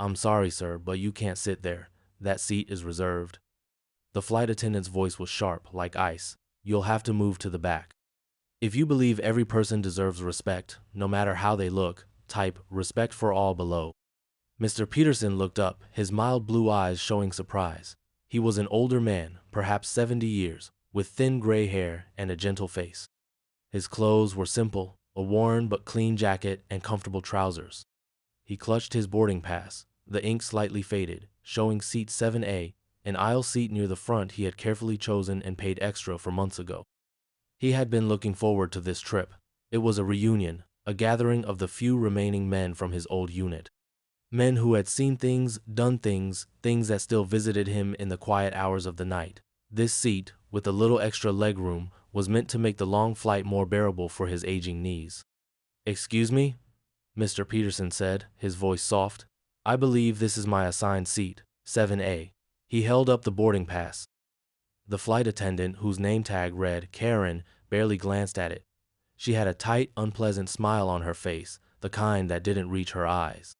I'm sorry, sir, but you can't sit there. That seat is reserved. The flight attendant's voice was sharp, like ice. You'll have to move to the back. If you believe every person deserves respect, no matter how they look, type respect for all below. Mr. Peterson looked up, his mild blue eyes showing surprise. He was an older man, perhaps 70 years, with thin gray hair and a gentle face. His clothes were simple, a worn but clean jacket and comfortable trousers. He clutched his boarding pass, the ink slightly faded, showing seat 7A, an aisle seat near the front he had carefully chosen and paid extra for months ago. He had been looking forward to this trip. It was a reunion, a gathering of the few remaining men from his old unit. Men who had seen things, done things, things that still visited him in the quiet hours of the night. This seat, with a little extra legroom, was meant to make the long flight more bearable for his aging knees. "Excuse me?" Mr. Peterson said, his voice soft. "I believe this is my assigned seat, 7A. He held up the boarding pass. The flight attendant, whose name tag read Karen, barely glanced at it. She had a tight, unpleasant smile on her face, the kind that didn't reach her eyes.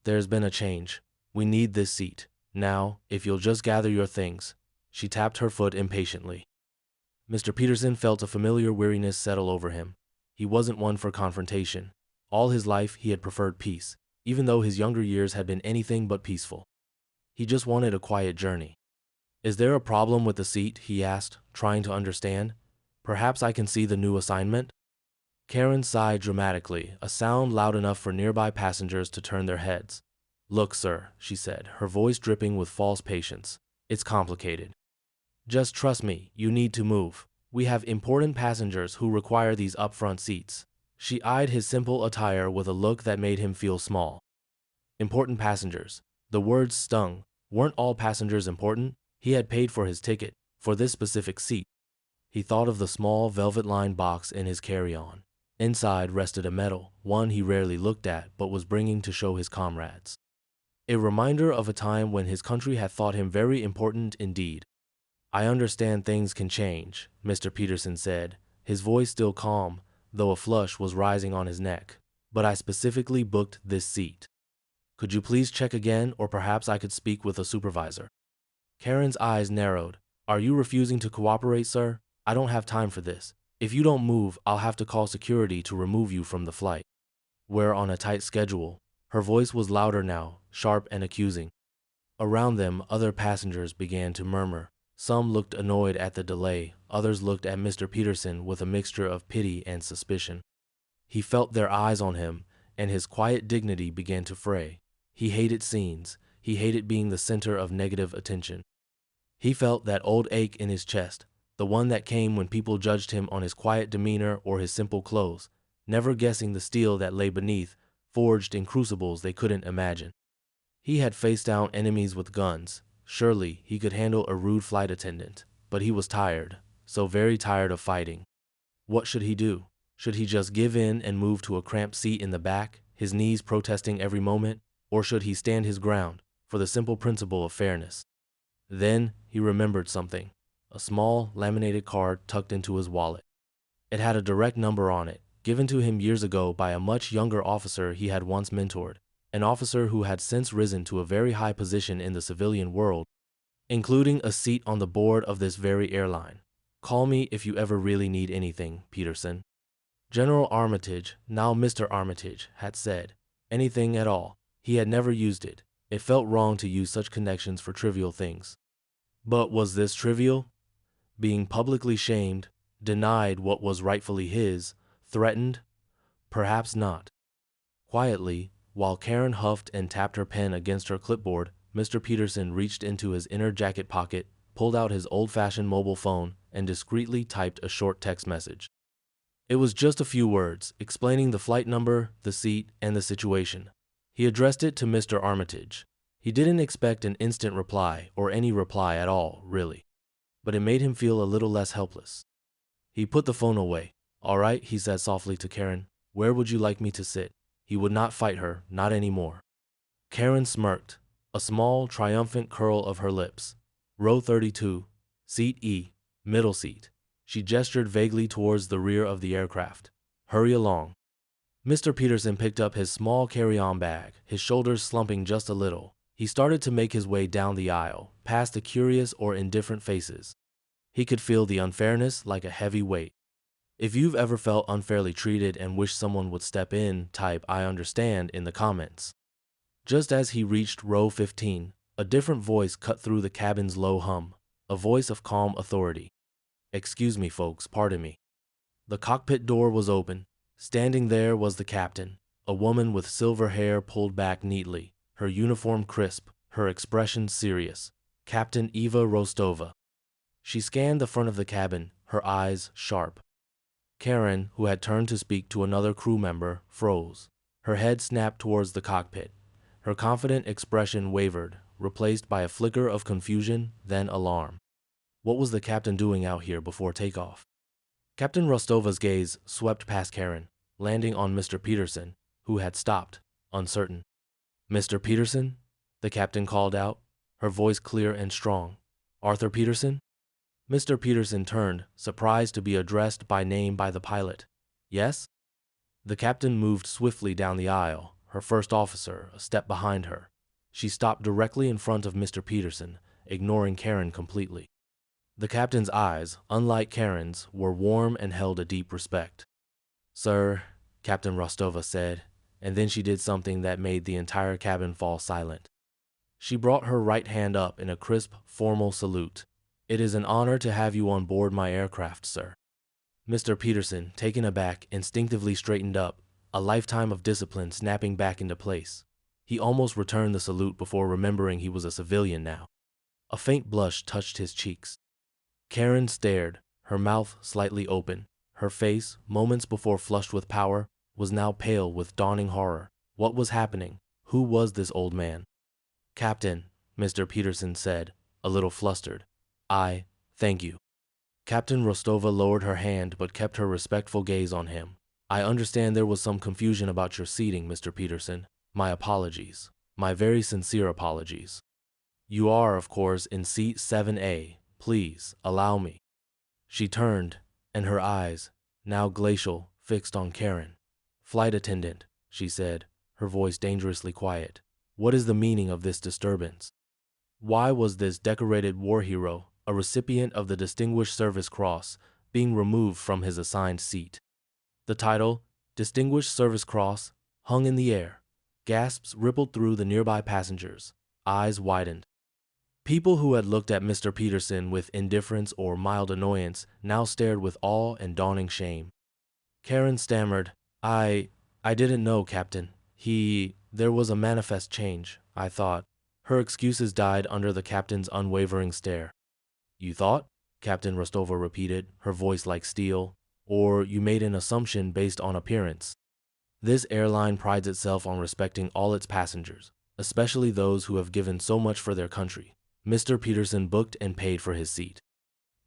"There's been a change. We need this seat. Now, if you'll just gather your things." She tapped her foot impatiently. Mr. Peterson felt a familiar weariness settle over him. He wasn't one for confrontation. All his life he had preferred peace, even though his younger years had been anything but peaceful. He just wanted a quiet journey. "Is there a problem with the seat?" he asked, trying to understand. "Perhaps I can see the new assignment?" Karen sighed dramatically, a sound loud enough for nearby passengers to turn their heads. "Look, sir," she said, her voice dripping with false patience. "It's complicated. Just trust me, you need to move. We have important passengers who require these upfront seats." She eyed his simple attire with a look that made him feel small. Important passengers. The words stung. Weren't all passengers important? He had paid for his ticket, for this specific seat. He thought of the small velvet-lined box in his carry-on. Inside rested a medal, one he rarely looked at but was bringing to show his comrades. A reminder of a time when his country had thought him very important indeed. "I understand things can change," Mr. Peterson said, his voice still calm, though a flush was rising on his neck. "But I specifically booked this seat. Could you please check again, or perhaps I could speak with a supervisor?" Karen's eyes narrowed. "Are you refusing to cooperate, sir? I don't have time for this. If you don't move, I'll have to call security to remove you from the flight. We're on a tight schedule." Her voice was louder now, sharp and accusing. Around them, other passengers began to murmur. Some looked annoyed at the delay, others looked at Mr. Peterson with a mixture of pity and suspicion. He felt their eyes on him, and his quiet dignity began to fray. He hated scenes. He hated being the center of negative attention. He felt that old ache in his chest, the one that came when people judged him on his quiet demeanor or his simple clothes, never guessing the steel that lay beneath, forged in crucibles they couldn't imagine. He had faced down enemies with guns. Surely he could handle a rude flight attendant, but he was tired, so very tired of fighting. What should he do? Should he just give in and move to a cramped seat in the back, his knees protesting every moment, or should he stand his ground, for the simple principle of fairness? Then he remembered something, a small, laminated card tucked into his wallet. It had a direct number on it, given to him years ago by a much younger officer he had once mentored, an officer who had since risen to a very high position in the civilian world, including a seat on the board of this very airline. "Call me if you ever really need anything, Peterson." General Armitage, now Mr. Armitage, had said, anything at all. He had never used it. It felt wrong to use such connections for trivial things. But was this trivial? Being publicly shamed, denied what was rightfully his, threatened? Perhaps not. Quietly, while Karen huffed and tapped her pen against her clipboard, Mr. Peterson reached into his inner jacket pocket, pulled out his old-fashioned mobile phone, and discreetly typed a short text message. It was just a few words, explaining the flight number, the seat, and the situation. He addressed it to Mr. Armitage. He didn't expect an instant reply, or any reply at all, really. But it made him feel a little less helpless. He put the phone away. "All right," he said softly to Karen. "Where would you like me to sit?" He would not fight her, not anymore. Karen smirked, a small, triumphant curl of her lips. "Row 32, seat E, middle seat." She gestured vaguely towards the rear of the aircraft. "Hurry along." Mr. Peterson picked up his small carry-on bag, his shoulders slumping just a little. He started to make his way down the aisle, past the curious or indifferent faces. He could feel the unfairness like a heavy weight. If you've ever felt unfairly treated and wished someone would step in, type "I understand" in the comments. Just as he reached row 15, a different voice cut through the cabin's low hum, a voice of calm authority. "Excuse me, folks, pardon me." The cockpit door was open. Standing there was the captain, a woman with silver hair pulled back neatly, her uniform crisp, her expression serious. Captain Eva Rostova. She scanned the front of the cabin, her eyes sharp. Karen, who had turned to speak to another crew member, froze. Her head snapped towards the cockpit. Her confident expression wavered, replaced by a flicker of confusion, then alarm. What was the captain doing out here before takeoff? Captain Rostova's gaze swept past Karen, landing on Mr. Peterson, who had stopped, uncertain. "Mr. Peterson?" the captain called out, her voice clear and strong. "Arthur Peterson?" Mr. Peterson turned, surprised to be addressed by name by the pilot. "Yes?" The captain moved swiftly down the aisle, her first officer a step behind her. She stopped directly in front of Mr. Peterson, ignoring Karen completely. The captain's eyes, unlike Karen's, were warm and held a deep respect. "Sir," Captain Rostova said, and then she did something that made the entire cabin fall silent. She brought her right hand up in a crisp, formal salute. "It is an honor to have you on board my aircraft, sir." Mr. Peterson, taken aback, instinctively straightened up, a lifetime of discipline snapping back into place. He almost returned the salute before remembering he was a civilian now. A faint blush touched his cheeks. Karen stared, her mouth slightly open. Her face, moments before flushed with power, was now pale with dawning horror. What was happening? Who was this old man? "Captain," Mr. Peterson said, a little flustered. Thank you." Captain Rostova lowered her hand but kept her respectful gaze on him. "I understand there was some confusion about your seating, Mr. Peterson. My apologies. My very sincere apologies. You are, of course, in seat 7A. Please, allow me." She turned, and her eyes, now glacial, fixed on Karen. "Flight attendant," she said, her voice dangerously quiet. "What is the meaning of this disturbance? Why was this decorated war hero, a recipient of the Distinguished Service Cross, being removed from his assigned seat?" The title, Distinguished Service Cross, hung in the air. Gasps rippled through the nearby passengers. Eyes widened. People who had looked at Mr. Peterson with indifference or mild annoyance now stared with awe and dawning shame. Karen stammered, I didn't know, Captain. There was a manifest change, I thought." Her excuses died under the captain's unwavering stare. "You thought?" Captain Rostova repeated, her voice like steel. "Or you made an assumption based on appearance?" This airline prides itself on respecting all its passengers, especially those who have given so much for their country. Mr. Peterson booked and paid for his seat.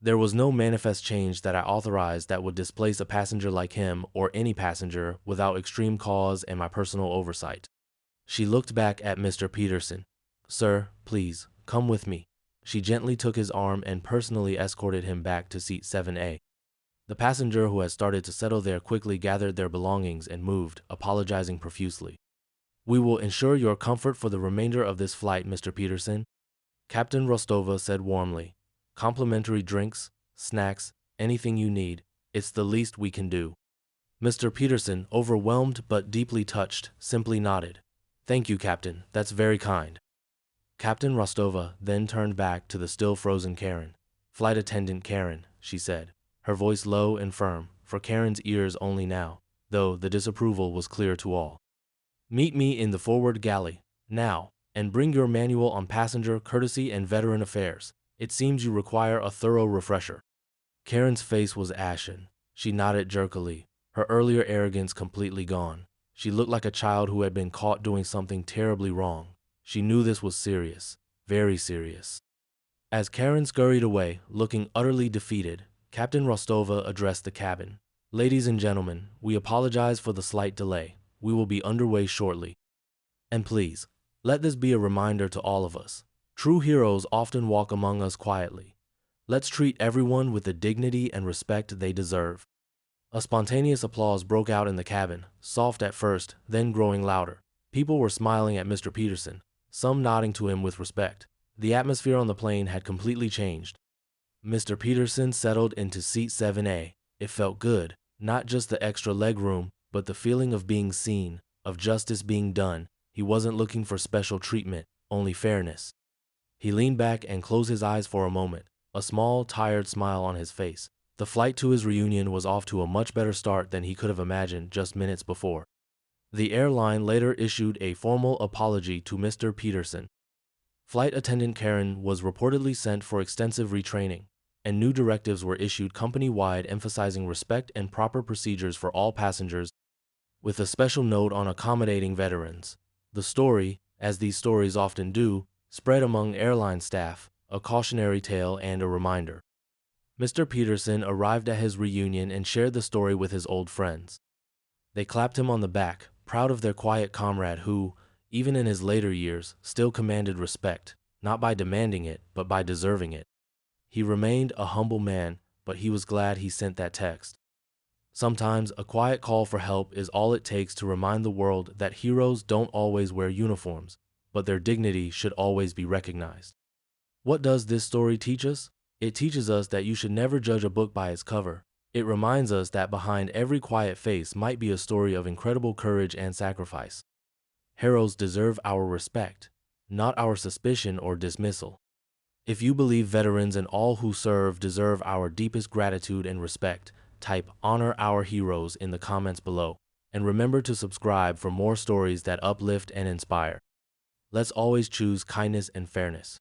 There was no manifest change that I authorized that would displace a passenger like him or any passenger without extreme cause and my personal oversight. She looked back at Mr. Peterson. "Sir, please, come with me." She gently took his arm and personally escorted him back to seat 7A. The passenger who had started to settle there quickly gathered their belongings and moved, apologizing profusely. "We will ensure your comfort for the remainder of this flight, Mr. Peterson," Captain Rostova said warmly. "Complimentary drinks, snacks, anything you need. It's the least we can do." Mr. Peterson, overwhelmed but deeply touched, simply nodded. "Thank you, Captain. That's very kind." Captain Rostova then turned back to the still frozen Karen. "Flight attendant Karen," she said, her voice low and firm, for Karen's ears only now, though the disapproval was clear to all. "Meet me in the forward galley, now, and bring your manual on passenger courtesy and veteran affairs. It seems you require a thorough refresher." Karen's face was ashen. She nodded jerkily, her earlier arrogance completely gone. She looked like a child who had been caught doing something terribly wrong. She knew this was serious, very serious. As Karen scurried away, looking utterly defeated, Captain Rostova addressed the cabin. "Ladies and gentlemen, we apologize for the slight delay. We will be underway shortly. And please, let this be a reminder to all of us. True heroes often walk among us quietly. Let's treat everyone with the dignity and respect they deserve." A spontaneous applause broke out in the cabin, soft at first, then growing louder. People were smiling at Mr. Peterson, some nodding to him with respect. The atmosphere on the plane had completely changed. Mr. Peterson settled into seat 7A. It felt good, not just the extra leg room, but the feeling of being seen, of justice being done. He wasn't looking for special treatment, only fairness. He leaned back and closed his eyes for a moment, a small, tired smile on his face. The flight to his reunion was off to a much better start than he could have imagined just minutes before. The airline later issued a formal apology to Mr. Peterson. Flight attendant Karen was reportedly sent for extensive retraining, and new directives were issued company-wide emphasizing respect and proper procedures for all passengers, with a special note on accommodating veterans. The story, as these stories often do, spread among airline staff, a cautionary tale and a reminder. Mr. Peterson arrived at his reunion and shared the story with his old friends. They clapped him on the back, proud of their quiet comrade who, even in his later years, still commanded respect, not by demanding it, but by deserving it. He remained a humble man, but he was glad he sent that text. Sometimes a quiet call for help is all it takes to remind the world that heroes don't always wear uniforms, but their dignity should always be recognized. What does this story teach us? It teaches us that you should never judge a book by its cover. It reminds us that behind every quiet face might be a story of incredible courage and sacrifice. Heroes deserve our respect, not our suspicion or dismissal. If you believe veterans and all who serve deserve our deepest gratitude and respect, type "Honor Our Heroes" in the comments below. And remember to subscribe for more stories that uplift and inspire. Let's always choose kindness and fairness.